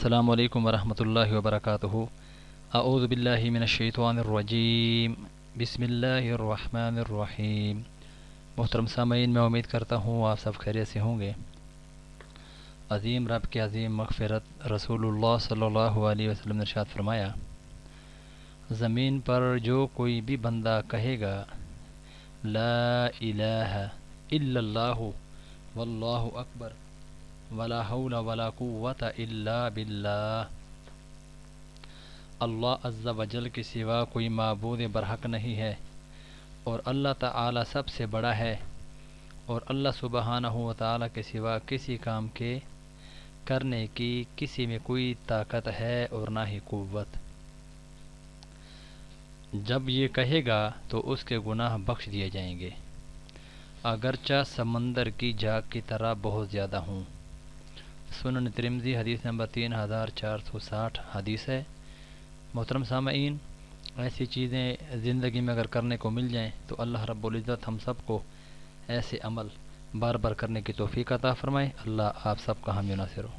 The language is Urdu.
السلام علیکم ورحمۃ اللہ وبرکاتہ۔ اعوذ باللہ من الشیطان الرجیم، بسم اللہ الرحمن الرحیم۔ محترم سامعین، میں امید کرتا ہوں آپ سب خیریت سے ہوں گے۔ عظیم رب کے عظیم مغفرت رسول اللہ صلی اللہ علیہ وسلم نے ارشاد فرمایا، زمین پر جو کوئی بھی بندہ کہے گا لا الہ الا اللہ واللہ اکبر ولا حول ولا قوت الا باللہ، اللہ عز و جل کے سوا کوئی معبود برحق نہیں ہے اور اللہ تعالی سب سے بڑا ہے، اور اللہ سبحانہ و تعالی کے سوا کسی کام کے کرنے کی کسی میں کوئی طاقت ہے اور نہ ہی قوت۔ جب یہ کہے گا تو اس کے گناہ بخش دیے جائیں گے، اگرچہ سمندر کی جھاگ کی طرح بہت زیادہ ہوں۔ سنن ترمذی حدیث نمبر 3460 حدیث ہے۔ محترم سامعین، ایسی چیزیں زندگی میں اگر کرنے کو مل جائیں تو اللہ رب العزت ہم سب کو ایسے عمل بار بار کرنے کی توفیق عطا فرمائے۔ اللہ آپ سب کا حامی و ناصر ہو۔